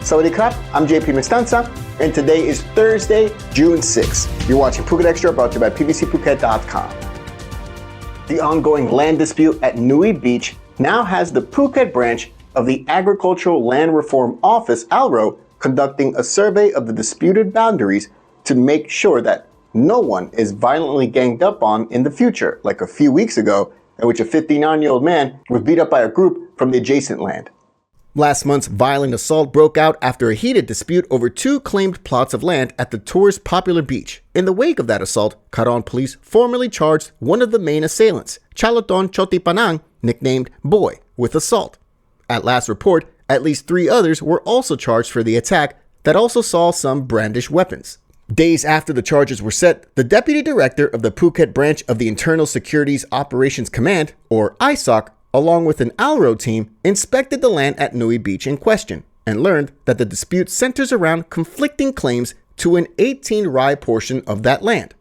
Sawadee krap, I'm JP Mestanza, and today is Thursday, June 6th. You're watching Phuket Xtra, brought to you by PVCPhuket.com. The ongoing land dispute at Nui Beach now has the Phuket branch of the Agricultural Land Reform Office, ALRO, conducting a survey of the disputed boundaries to make sure that no one is violently ganged up on in the future, like a few weeks ago, in which a 59-year-old man was beat up by a group from the adjacent land. Last month's violent assault broke out after a heated dispute over two claimed plots of land at the tourist popular beach. In the wake of that assault, Karon police formally charged one of the main assailants, Chaloton Chotipanang, nicknamed Boy, with assault. At last report, at least 3 others were also charged for the attack that also saw some brandish weapons. Days after the charges were set, the deputy director of the Phuket branch of the Internal Securities Operations Command, or ISOC, along with an ALRO team, inspected the land at Nui Beach in question and learned that the dispute centers around conflicting claims to an 18-rai portion of that land.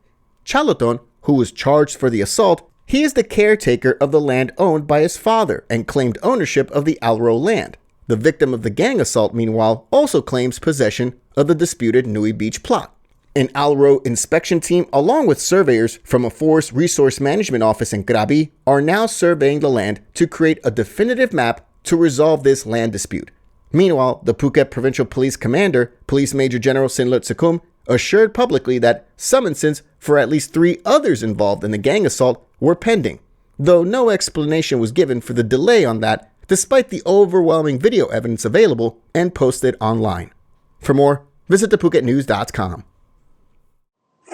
Chaloton, who was charged for the assault, he is the caretaker of the land owned by his father and claimed ownership of the ALRO land. The victim of the gang assault, meanwhile, also claims possession of the disputed Nui Beach plot. An ALRO inspection team, along with surveyors from a Forest Resource Management office in Krabi, are now surveying the land to create a definitive map to resolve this land dispute. Meanwhile, the Phuket Provincial Police Commander, Police Major General Sinlut Sakum, assured publicly that summonses for at least 3 others involved in the gang assault were pending, though no explanation was given for the delay on that, despite the overwhelming video evidence available and posted online. For more, visit thephuketnews.com.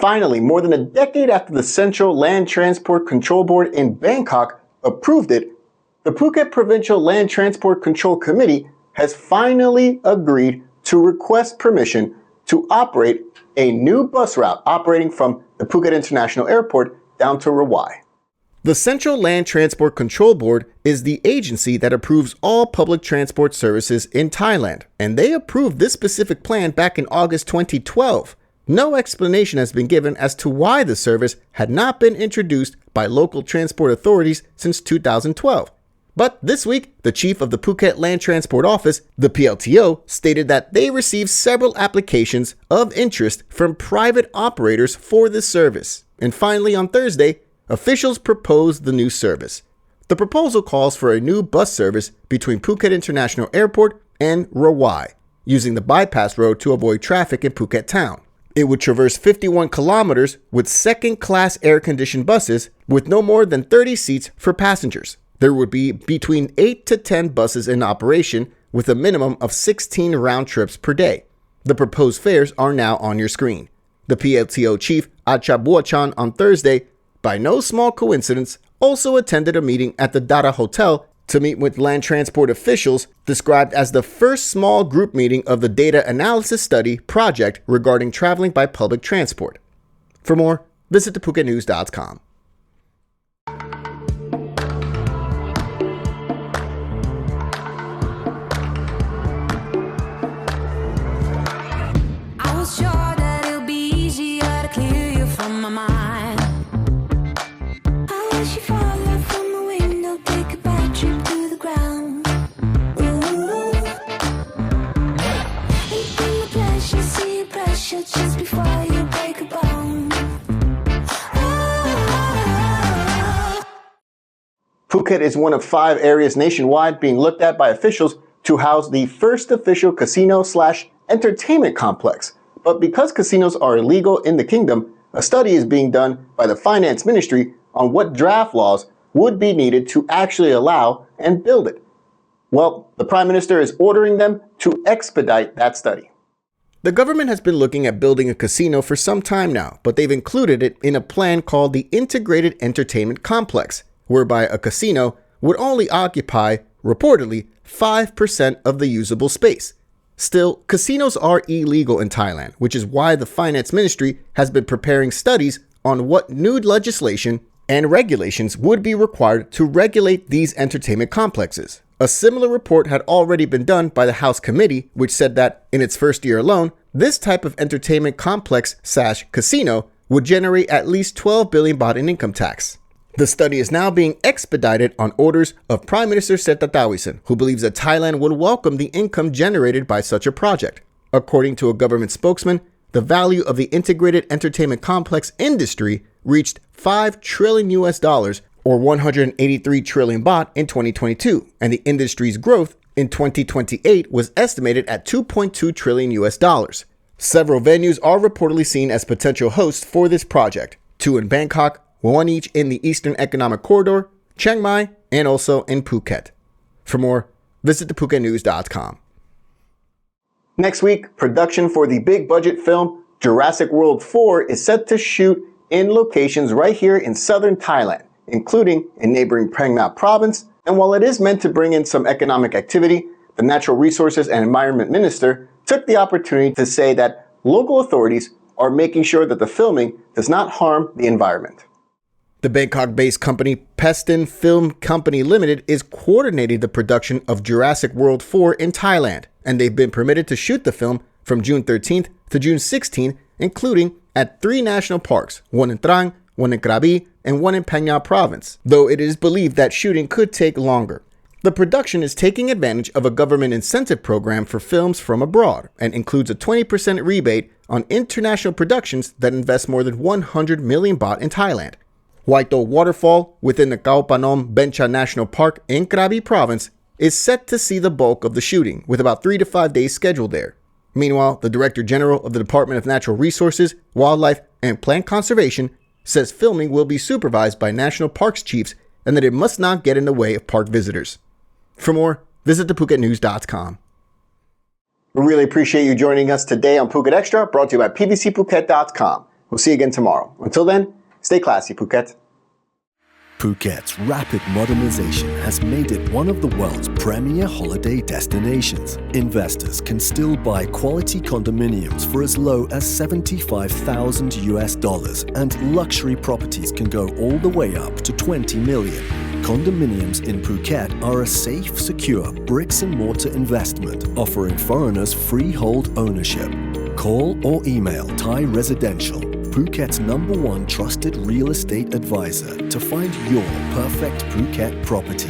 Finally, more than a decade after the Central Land Transport Control Board in Bangkok approved it, the Phuket Provincial Land Transport Control Committee has finally agreed to request permission to operate a new bus route operating from the Phuket International Airport down to Rawai. The Central Land Transport Control Board is the agency that approves all public transport services in Thailand, and they approved this specific plan back in August 2012. No explanation has been given as to why the service had not been introduced by local transport authorities since 2012. But this week, the chief of the Phuket Land Transport Office, the PLTO, stated that they received several applications of interest from private operators for this service. And finally, on Thursday, officials proposed the new service. The proposal calls for a new bus service between Phuket International Airport and Rawai, using the bypass road to avoid traffic in Phuket town. It would traverse 51 kilometers with second-class air-conditioned buses with no more than 30 seats for passengers. There would be between 8 to 10 buses in operation with a minimum of 16 round trips per day. The proposed fares are now on your screen. The PLTO chief, Achabuachan, on Thursday, by no small coincidence, also attended a meeting at the Dara Hotel to meet with land transport officials, described as the first small group meeting of the data analysis study project regarding traveling by public transport. For more, visit thephuketnews.com. I was sure that it'll be easier to clear you from my mind. I wish you fall out from the window, take a bad trip to the ground. Ooh. And bring the pleasure, see your pressure just before you break a bone. Phuket is one of 5 areas nationwide being looked at by officials to house the first official casino/entertainment complex. But because casinos are illegal in the kingdom, a study is being done by the Finance Ministry on what draft laws would be needed to actually allow and build it. Well, the Prime Minister is ordering them to expedite that study. The government has been looking at building a casino for some time now, but they've included it in a plan called the Integrated Entertainment Complex, whereby a casino would only occupy, reportedly, 5% of the usable space. Still, casinos are illegal in Thailand, which is why the Finance Ministry has been preparing studies on what new legislation and regulations would be required to regulate these entertainment complexes. A similar report had already been done by the House Committee, which said that in its first year alone, this type of entertainment complex/casino would generate at least 12 billion baht in income tax. The study is now being expedited on orders of Prime Minister Seta Tawisin, who believes that Thailand would welcome the income generated by such a project. According to a government spokesman, the value of the integrated entertainment complex industry reached $5 trillion or 183 trillion baht in 2022, and the industry's growth in 2028 was estimated at $2.2 trillion. Several venues are reportedly seen as potential hosts for this project, 2 in Bangkok, 1 each in the Eastern Economic Corridor, Chiang Mai, and also in Phuket. For more, visit thephuket.news.com. Next week, production for the big budget film Jurassic World 4 is set to shoot in locations right here in southern Thailand, including in neighboring Phang Nga province. And while it is meant to bring in some economic activity, the Natural Resources and Environment Minister took the opportunity to say that local authorities are making sure that the filming does not harm the environment. The Bangkok-based company Pestin Film Company Limited is coordinating the production of Jurassic World 4 in Thailand, and they've been permitted to shoot the film from June 13th to June 16th, including at 3 national parks, 1 in Trang, 1 in Krabi, and 1 in Phang Nga province, though it is believed that shooting could take longer. The production is taking advantage of a government incentive program for films from abroad and includes a 20% rebate on international productions that invest more than 100 million baht in Thailand. Waito Waterfall within the Khao Phanom Bencha National Park in Krabi province is set to see the bulk of the shooting, with about 3 to 5 days scheduled there. Meanwhile, the Director General of the Department of Natural Resources, Wildlife, and Plant Conservation says filming will be supervised by national parks chiefs and that it must not get in the way of park visitors. For more, visit thephuket.news.com. We really appreciate you joining us today on Phuket Extra, brought to you by pbcphuket.com. We'll see you again tomorrow. Until then, stay classy, Phuket. Phuket's rapid modernization has made it one of the world's premier holiday destinations. Investors can still buy quality condominiums for as low as $75,000, and luxury properties can go all the way up to 20 million. Condominiums in Phuket are a safe, secure bricks-and-mortar investment, offering foreigners freehold ownership. Call or email Thai Residential, Phuket's #1 trusted real estate advisor, to find your perfect Phuket property.